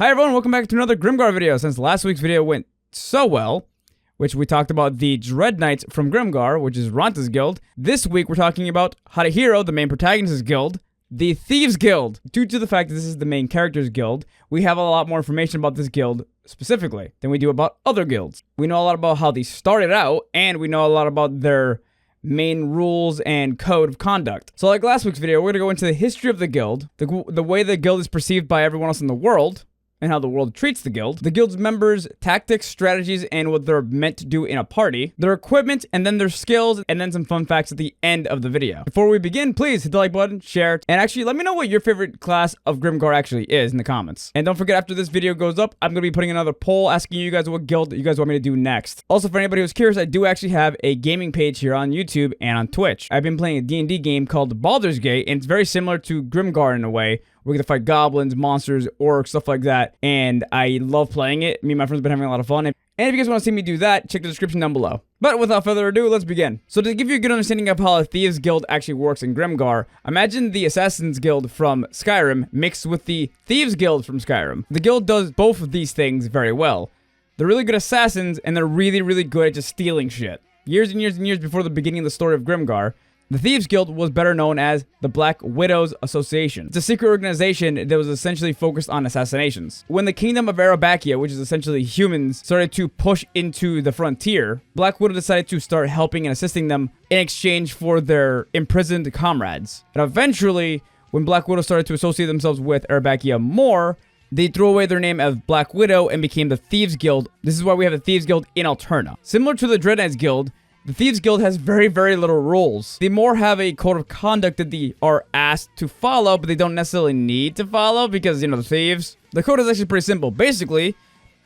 Hi everyone, welcome back to another Grimgar video. Since last week's video went so well, which we talked about the Dread Knights from Grimgar, which is Ronta's guild, this week we're talking about Harihiro, the main protagonist's guild, the Thieves Guild. Due to the fact that this is the main character's guild, we have a lot more information about this guild specifically than we do about other guilds. We know a lot about how they started out, and we know a lot about their main rules and code of conduct. So like last week's video, we're going to go into the history of the guild, the way the guild is perceived by everyone else in the world, and how the world treats the guild's members, tactics, strategies, and what they're meant to do in a party, their equipment, and then their skills, and then some fun facts at the end of the video. Before we begin, please hit the like button, share, and actually let me know what your favorite class of Grimgar actually is in the comments. And don't forget, after this video goes up, I'm going to be putting another poll asking you guys what guild you guys want me to do next. Also, for anybody who's curious, I do actually have a gaming page here on YouTube and on Twitch. I've been playing a D&D game called Baldur's Gate, and it's very similar to Grimgar in a way. We're gonna fight goblins, monsters, orcs, stuff like that. And I love playing it. Me and my friends have been having a lot of fun. And if you guys want to see me do that, check the description down below. But without further ado, let's begin. So to give you a good understanding of how a Thieves Guild actually works in Grimgar, imagine the Assassin's Guild from Skyrim mixed with the Thieves Guild from Skyrim. The guild does both of these things very well. They're really good assassins, and they're really, really good at just stealing shit. Years and years and years before the beginning of the story of Grimgar, the Thieves Guild was better known as the Black Widows Association. It's a secret organization that was essentially focused on assassinations. When the kingdom of Arabakia, which is essentially humans, started to push into the frontier, Black Widow decided to start helping and assisting them in exchange for their imprisoned comrades. And eventually, when Black Widow started to associate themselves with Arabakia more, they threw away their name as Black Widow and became the Thieves Guild. This is why we have the Thieves Guild in Alterna. Similar to the Dread Knights Guild, the Thieves Guild has very, very little rules. They more have a code of conduct that they are asked to follow, but they don't necessarily need to follow because, you know, the thieves. The code is actually pretty simple. Basically,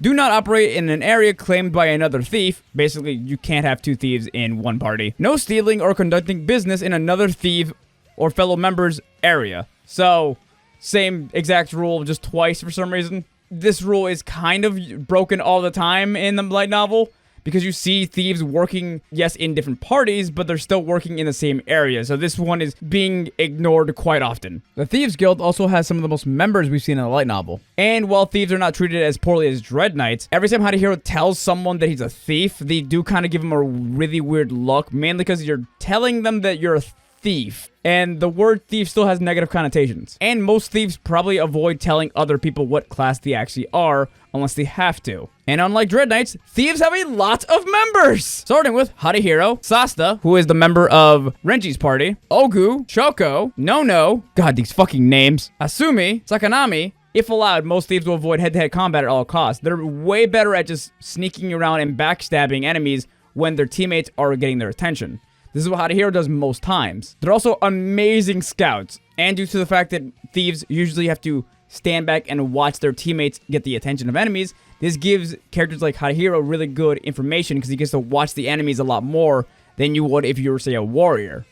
do not operate in an area claimed by another thief. Basically, you can't have two thieves in one party. No stealing or conducting business in another thief or fellow member's area. So, same exact rule, just twice for some reason. This rule is kind of broken all the time in the light novel, because you see thieves working, yes, in different parties, but they're still working in the same area. So this one is being ignored quite often. The Thieves Guild also has some of the most members we've seen in the light novel. And while thieves are not treated as poorly as Dread Knights, every time Harihiro tells someone that he's a thief, they do kind of give him a really weird look, mainly because you're telling them that you're a thief. And the word thief still has negative connotations. And most thieves probably avoid telling other people what class they actually are unless they have to. And unlike Dread Knights, thieves have a lot of members! Starting with Harihiro, Sasta, who is the member of Renji's party, Ogu, Shoko, Nono, god, these fucking names, Asumi, Sakanami. If allowed, most thieves will avoid head-to-head combat at all costs. They're way better at just sneaking around and backstabbing enemies when their teammates are getting their attention. This is what Harihiro does most times. They're also amazing scouts, and due to the fact that thieves usually have to stand back and watch their teammates get the attention of enemies, this gives characters like Harihiro really good information because he gets to watch the enemies a lot more than you would if you were, say, a warrior.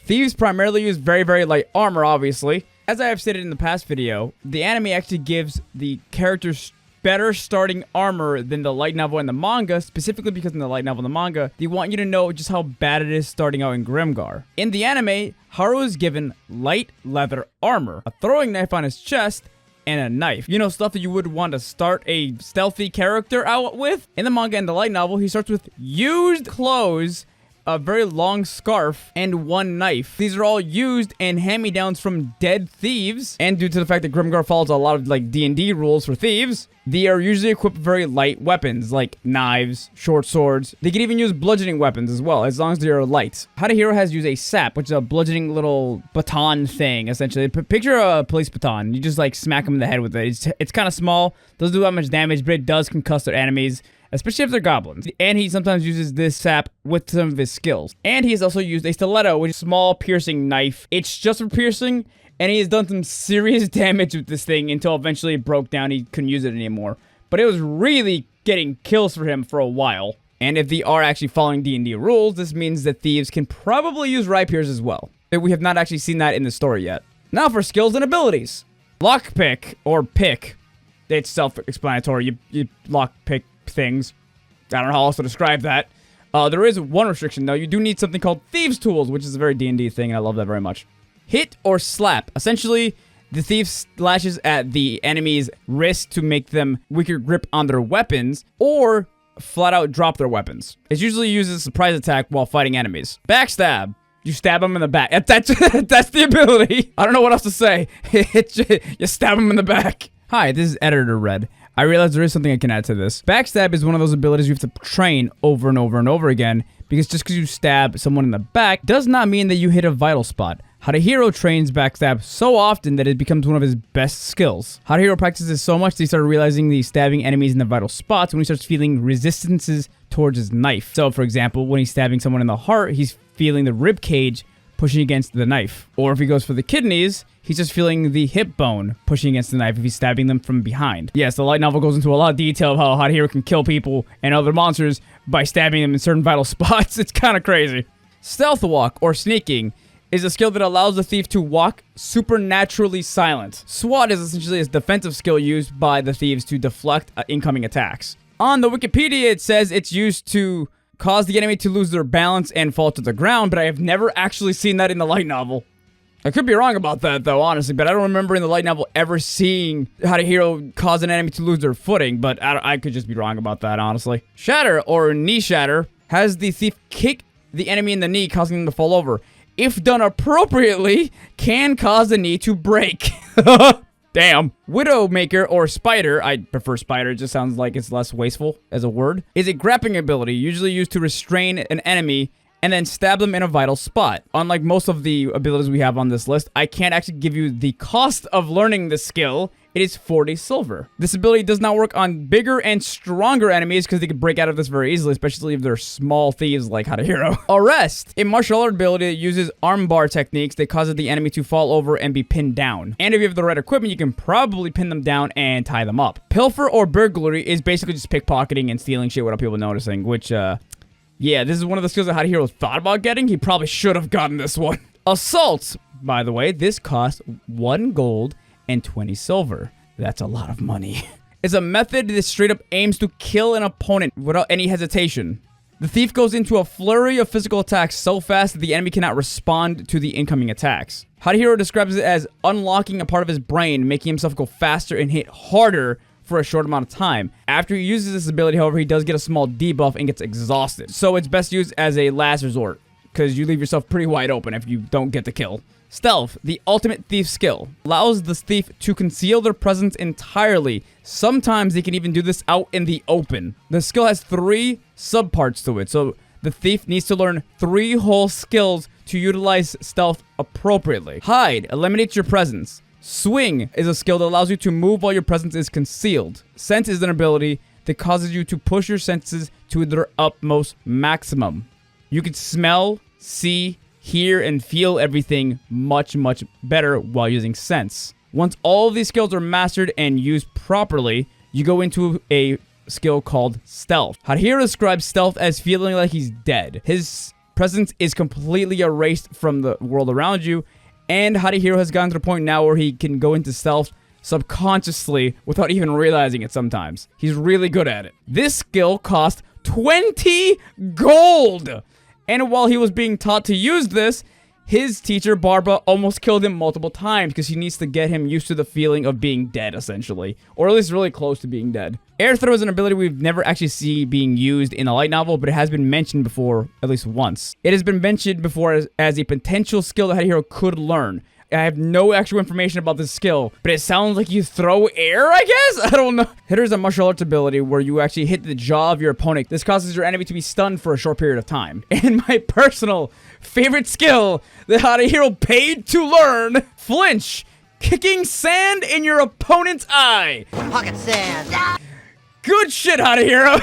Thieves primarily use very, very light armor, obviously. As I have stated in the past video, the anime actually gives the characters better starting armor than the light novel and the manga, specifically because in the light novel and the manga, they want you to know just how bad it is starting out in Grimgar. In the anime, Haru is given light leather armor, a throwing knife on his chest, and a knife. You know, stuff that you would want to start a stealthy character out with. In the manga and the light novel, he starts with used clothes, a very long scarf, and one knife. These are all used and hand-me-downs from dead thieves, and due to the fact that Grimgar follows a lot of like D&D rules for thieves, they are usually equipped with very light weapons like knives, short swords. They can even use bludgeoning weapons as well, as long as they are light. Harihiro has used a sap, which is a bludgeoning little baton thing, essentially. Picture a police baton. You just like smack them in the head with it. It's kind of small, doesn't do that much damage, but it does concuss their enemies, especially if they're goblins. And he sometimes uses this sap with some of his skills. And he has also used a stiletto, which is a small piercing knife. It's just for piercing, and he has done some serious damage with this thing until eventually it broke down. He couldn't use it anymore. But it was really getting kills for him for a while. And if they are actually following D&D rules, this means that thieves can probably use rapiers as well. But we have not actually seen that in the story yet. Now for skills and abilities. Lockpick, or pick. It's self-explanatory. You lockpick things. I don't know how else to describe that. There is one restriction, though. You do need something called Thieves Tools, which is a very D&D thing, and I love that very much. Hit or slap. Essentially, The thief slashes at the enemy's wrist to make them weaker grip on their weapons, or flat out drop their weapons. It's usually used as a surprise attack while fighting enemies. Backstab. You stab them in the back. That's the ability. I don't know what else to say. You stab them in the back. Hi, this is Editor Red. I realize there is something I can add to this. Backstab is one of those abilities you have to train over and over and over again, because just because you stab someone in the back does not mean that you hit a vital spot. Hadahiro trains backstab so often that it becomes one of his best skills. Hadahiro practices so much that he started realizing that he's stabbing enemies in the vital spots when he starts feeling resistances towards his knife. So, for example, when he's stabbing someone in the heart, he's feeling the rib cage pushing against the knife. Or if he goes for the kidneys, he's just feeling the hip bone pushing against the knife if he's stabbing them from behind. Yes, the light novel goes into a lot of detail of how Hadahiro can kill people and other monsters by stabbing them in certain vital spots. It's kind of crazy. Stealth walk, or sneaking, is a skill that allows the thief to walk supernaturally silent. SWAT is essentially a defensive skill used by the thieves to deflect incoming attacks. On the Wikipedia, it says it's used to cause the enemy to lose their balance and fall to the ground, but I have never actually seen that in the light novel. I could be wrong about that, though, honestly, but I don't remember in the light novel ever seeing Hadahiro cause an enemy to lose their footing, but I could just be wrong about that, honestly. Shatter, or knee shatter, has the thief kick the enemy in the knee, causing them to fall over. If done appropriately, can cause the knee to break. Damn. Widowmaker, or spider, I prefer spider, it just sounds like it's less wasteful as a word, is a grappling ability usually used to restrain an enemy and then stab them in a vital spot. Unlike most of the abilities we have on this list, I can't actually give you the cost of learning this skill. It is 40 silver. This ability does not work on bigger and stronger enemies because they can break out of this very easily, especially if they're small thieves like Hadahiro. Arrest, a martial art ability that uses armbar techniques that causes the enemy to fall over and be pinned down. And if you have the right equipment, you can probably pin them down and tie them up. Pilfer, or burglary, is basically just pickpocketing and stealing shit without people noticing, which, yeah, this is one of the skills that Hadahiro thought about getting. He probably should have gotten this one. Assault, by the way, this costs 1 gold and 20 silver. That's a lot of money. It's a method that straight up aims to kill an opponent without any hesitation. The thief goes into a flurry of physical attacks so fast that the enemy cannot respond to the incoming attacks. Hadahiro describes it as unlocking a part of his brain, making himself go faster and hit harder for a short amount of time. After he uses this ability, however, he does get a small debuff and gets exhausted. So it's best used as a last resort, because you leave yourself pretty wide open if you don't get the kill. Stealth, the ultimate thief skill, allows the thief to conceal their presence entirely. Sometimes they can even do this out in the open. The skill has 3 subparts to it, so the thief needs to learn 3 whole skills to utilize stealth appropriately. Hide, eliminates your presence. Swing is a skill that allows you to move while your presence is concealed. Sense is an ability that causes you to push your senses to their utmost maximum. You can smell, see, hear, and feel everything much, much better while using sense. Once all of these skills are mastered and used properly, you go into a skill called stealth. Hadahiro describes stealth as feeling like he's dead. His presence is completely erased from the world around you, and Hadahiro has gotten to the point now where he can go into stealth subconsciously without even realizing it sometimes. He's really good at it. This skill cost 20 gold! And while he was being taught to use this, his teacher, Barbara, almost killed him multiple times because she needs to get him used to the feeling of being dead, essentially. Or at least really close to being dead. Air throw is an ability we've never actually seen being used in a light novel, but it has been mentioned before at least once. It has been mentioned before as a potential skill that Hadahiro could learn. I have no actual information about this skill, but it sounds like you throw air, I guess? I don't know. Hitter is a martial arts ability where you actually hit the jaw of your opponent. This causes your enemy to be stunned for a short period of time. And my personal favorite skill that Hadahiro paid to learn, flinch, kicking sand in your opponent's eye. Pocket sand. Good shit, Hadahiro.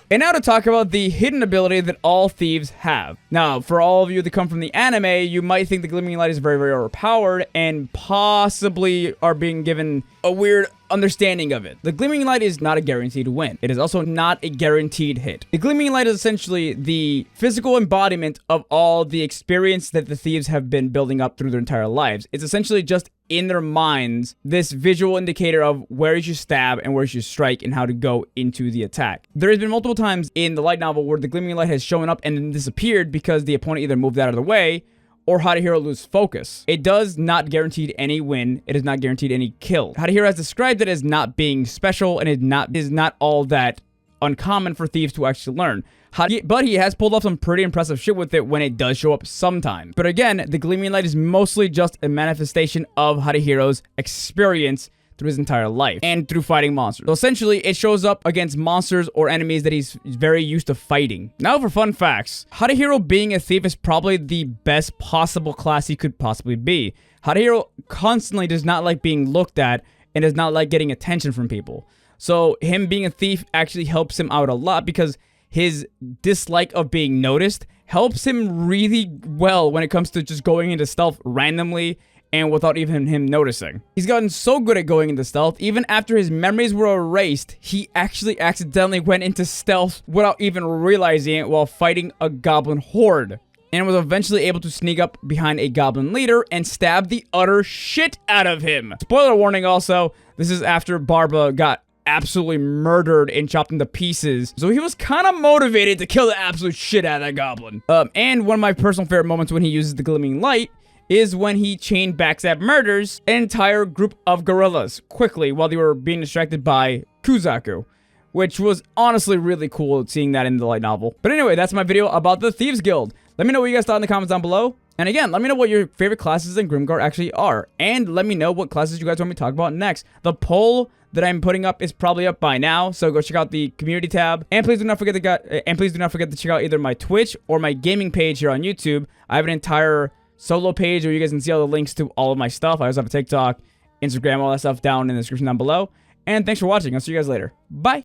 And now to talk about the hidden ability that all thieves have. Now, for all of you that come from the anime, you might think the Gleaming Light is very, very overpowered and possibly are being given a weird understanding of it. The Gleaming Light is not a guaranteed win. It is also not a guaranteed hit. The Gleaming Light is essentially the physical embodiment of all the experience that the thieves have been building up through their entire lives. It's essentially just in their minds, this visual indicator of where you should stab and where you should strike and how to go into the attack. There has been multiple times in the light novel where the Gleaming Light has shown up and then disappeared because the opponent either moved out of the way or Hadahiro lose focus. It does not guarantee any win. It is not guaranteed any kill. Hadahiro has described it as not being special, and it is not all that uncommon for thieves to actually learn. But he has pulled off some pretty impressive shit with it when it does show up sometimes. But again, the Gleaming Light is mostly just a manifestation of Hadahiro's experience through his entire life and through fighting monsters. So essentially, it shows up against monsters or enemies that he's very used to fighting. Now for fun facts. Hadahiro being a thief is probably the best possible class he could possibly be. Hadahiro constantly does not like being looked at and does not like getting attention from people. So him being a thief actually helps him out a lot because his dislike of being noticed helps him really well when it comes to just going into stealth randomly and without even him noticing. He's gotten so good at going into stealth, even after his memories were erased, he actually accidentally went into stealth without even realizing it while fighting a goblin horde, and was eventually able to sneak up behind a goblin leader and stab the utter shit out of him. Spoiler warning also, this is after Barba got absolutely murdered and chopped into pieces. So he was kind of motivated to kill the absolute shit out of that goblin. And one of my personal favorite moments when he uses the Gleaming Light is when he chain backstab murders an entire group of gorillas quickly while they were being distracted by Kuzaku, which was honestly really cool seeing that in the light novel. But anyway, that's my video about the Thieves Guild. Let me know what you guys thought in the comments down below. And again, let me know what your favorite classes in Grimgar actually are. And let me know what classes you guys want me to talk about next. The poll that I'm putting up is probably up by now, so go check out the community tab. And please do not forget to check out either my Twitch or my gaming page here on YouTube. I have an entire solo page where you guys can see all the links to all of my stuff. I also have a TikTok, Instagram, all that stuff down in the description down below. And thanks for watching. I'll see you guys later. Bye.